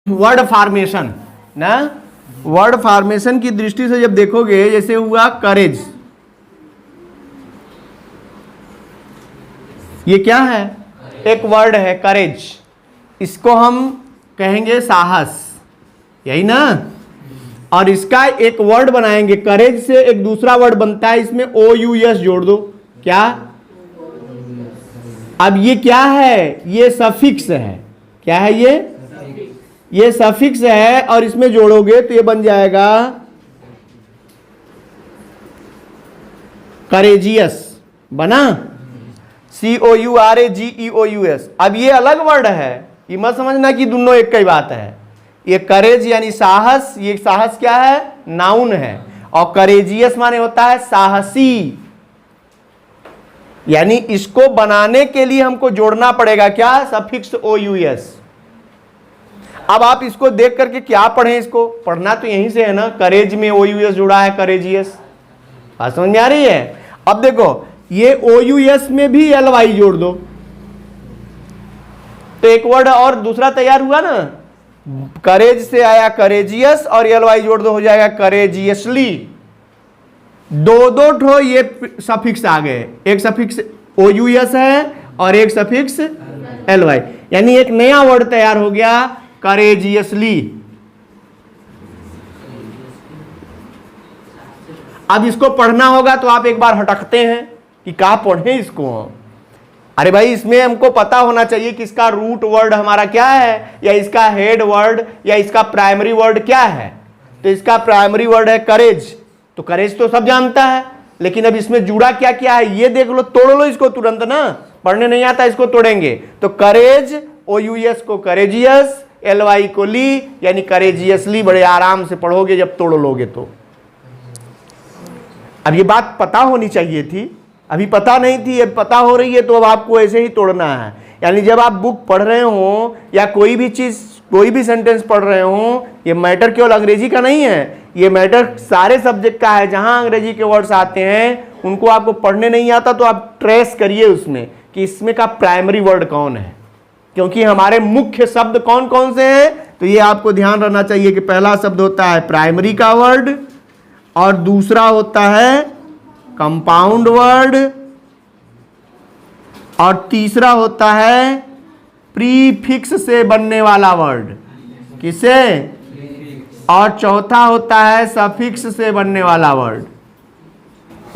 Word formation ना, word formation की दृष्टि से जब देखोगे, जैसे हुआ करेज, ये क्या है? एक वर्ड है करेज, इसको हम कहेंगे साहस, यही ना। और इसका एक वर्ड बनाएंगे, करेज से एक दूसरा वर्ड बनता है, इसमें OUS जोड़ दो, क्या? अब ये क्या है? ये सफिक्स है। क्या है ये सफिक्स है, और इसमें जोड़ोगे तो ये बन जाएगा करेजियस, बना COURAGEOUS। अब ये अलग वर्ड है, ये मत समझना कि दोनों एक ही बात है। ये करेज यानी साहस, ये साहस क्या है? नाउन है। और करेजियस माने होता है साहसी, यानी इसको बनाने के लिए हमको जोड़ना पड़ेगा क्या? Suffix OUS। अब आप इसको देख करके क्या पढ़ें? इसको पढ़ना तो यहीं से है ना, करेज में OUS जुड़ा है, करेजियस। बात समझ में आ रही है? अब देखो, ये OUS में भी LY जोड़ दो तो एक वर्ड और दूसरा तैयार हुआ ना। करेज से आया करेजियस और LY जोड़ दो, हो जाएगा करेजियसली। दो ठो ये सफिक्स आ गए, एक सफिक्स OUS है और एक सफिक्स LY, यानी एक नया वर्ड तैयार हो गया, करेजियसली। अब इसको पढ़ना होगा तो आप एक बार हटकते हैं कि कहाँ पढ़े इसको। अरे भाई, इसमें हमको पता होना चाहिए कि इसका रूट वर्ड हमारा क्या है, या इसका हेड वर्ड, या इसका प्राइमरी वर्ड क्या है। तो इसका प्राइमरी वर्ड है करेज, तो करेज तो सब जानता है, लेकिन अब इसमें जुड़ा क्या क्या है ये देख लो, तोड़ लो इसको तुरंत ना, पढ़ने नहीं आता इसको तोड़ेंगे। तो करेज, OUS को करेजियस, LY को ली, यानी करेजियसली। बड़े आराम से पढ़ोगे जब तोड़ लोगे तो। अब ये बात पता होनी चाहिए थी, अभी पता नहीं थी, अब पता हो रही है, तो अब आपको ऐसे ही तोड़ना है। यानी जब आप बुक पढ़ रहे हो या कोई भी चीज, कोई भी सेंटेंस पढ़ रहे हो, ये मैटर केवल अंग्रेजी का नहीं है, ये मैटर सारे सब्जेक्ट का है। जहां अंग्रेजी के वर्ड्स आते हैं उनको आपको पढ़ने नहीं आता तो आप ट्रेस करिए उसमें कि इसमें का प्राइमरी वर्ड कौन है, क्योंकि हमारे मुख्य शब्द कौन कौन से हैं। तो ये आपको ध्यान रखना चाहिए कि पहला शब्द होता है प्राइमरी का वर्ड, और दूसरा होता है कंपाउंड वर्ड, और तीसरा होता है प्रीफिक्स से बनने वाला वर्ड। किसे? और चौथा होता है सफिक्स से बनने वाला वर्ड।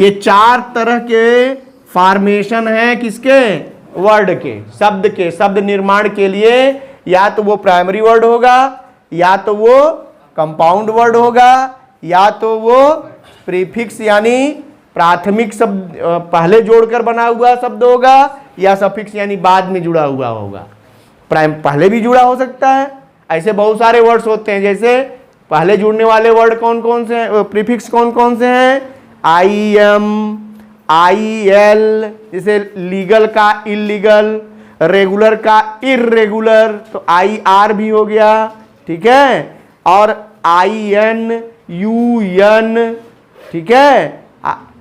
ये चार तरह के फॉर्मेशन है किसके? वर्ड के, शब्द के। शब्द निर्माण के लिए या तो वो प्राइमरी वर्ड होगा, या तो वो कंपाउंड वर्ड होगा, या तो वो प्रीफिक्स यानी प्राथमिक शब्द पहले जोड़कर बना हुआ शब्द होगा, या सफिक्स यानी बाद में जुड़ा हुआ होगा। पहले भी जुड़ा हो सकता है, ऐसे बहुत सारे वर्ड्स होते हैं। जैसे पहले जुड़ने वाले वर्ड कौन कौन से हैं, प्रीफिक्स कौन कौन से हैं? IM, IL, जैसे लीगल का इलीगल, रेगुलर का इर्रेगुलर, तो IR भी हो गया, ठीक है। और IN, UN, ठीक है।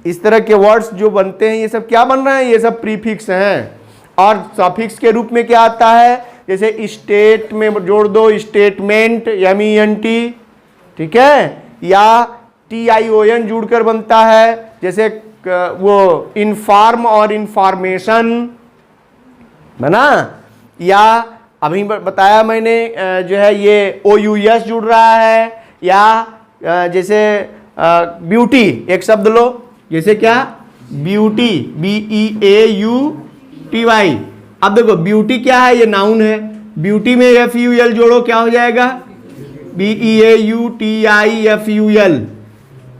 इस तरह के वर्ड्स जो बनते हैं ये सब क्या बन रहे हैं? ये सब प्रीफिक्स हैं। और सफिक्स के रूप में क्या आता है? जैसे स्टेट में जोड़ दो स्टेटमेंट, MENT, ठीक है, या TION जुड़कर बनता है, जैसे वो इन्फॉर्म और इंफॉर्मेशन बना। या अभी बताया मैंने जो है ये OUS जुड़ रहा है, या जैसे ब्यूटी एक शब्द लो, जैसे क्या? Beauty, BEAUTY। अब देखो ब्यूटी क्या है? ये नाउन है। ब्यूटी में FUL जोड़ो, क्या हो जाएगा? BEAUTIFUL।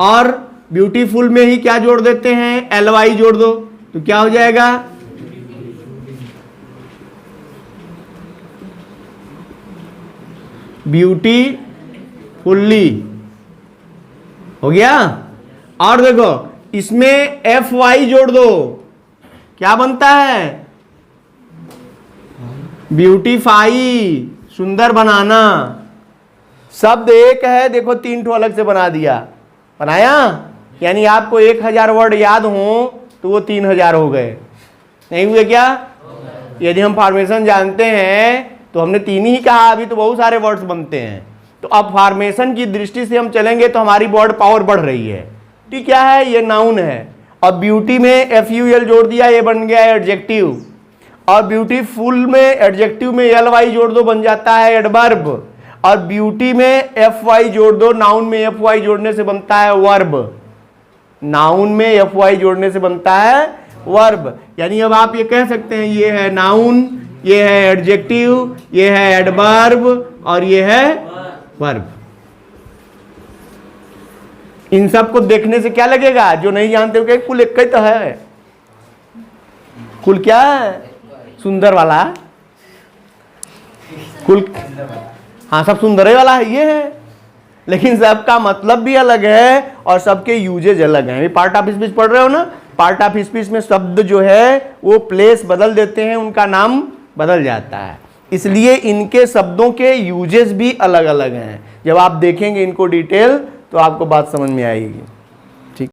और ब्यूटीफुल में ही क्या जोड़ देते हैं? LY जोड़ दो, तो क्या हो जाएगा? ब्यूटीफुल्ली हो गया। और देखो इसमें FY जोड़ दो, क्या बनता है? ब्यूटीफाई, सुंदर बनाना। शब्द एक है, देखो तीन ठो अलग से बना दिया, बनाया। यानी आपको 1000 वर्ड याद हो तो वो 3000 हो गए, नहीं हुए क्या? यदि हम फॉर्मेशन जानते हैं तो हमने 3 ही कहा, अभी तो बहुत सारे वर्ड्स बनते हैं। तो अब फॉर्मेशन की दृष्टि से हम चलेंगे तो हमारी वर्ड पावर बढ़ रही है। ठीक, क्या है, ये नाउन है। और ब्यूटी में FUL जोड़ दिया, ये बन गया एडजेक्टिव। और ब्यूटीफुल में एडजेक्टिव में LY जोड़ दो, बन जाता है एडवर्ब। और ब्यूटी में FY जोड़ दो, नाउन में FY जोड़ने से बनता है वर्ब। नाउन में FY जोड़ने से बनता है वर्ब। यानी अब आप ये कह सकते हैं ये है नाउन, ये है एडजेक्टिव, ये है एडवर्ब और ये है वर्ब। इन सब को देखने से क्या लगेगा, जो नहीं जानते हो कि कुल एक ही तो है। कुल क्या है, सुंदर वाला, कुल, हाँ सब सुंदर वाला है, ये है। लेकिन सबका मतलब भी अलग है और सबके यूजेज अलग हैं। पार्ट ऑफ स्पीच पढ़ रहे हो ना, पार्ट ऑफ स्पीच में शब्द जो है वो प्लेस बदल देते हैं, उनका नाम बदल जाता है, इसलिए इनके शब्दों के यूजेस भी अलग अलग हैं। जब आप देखेंगे इनको डिटेल तो आपको बात समझ में आएगी।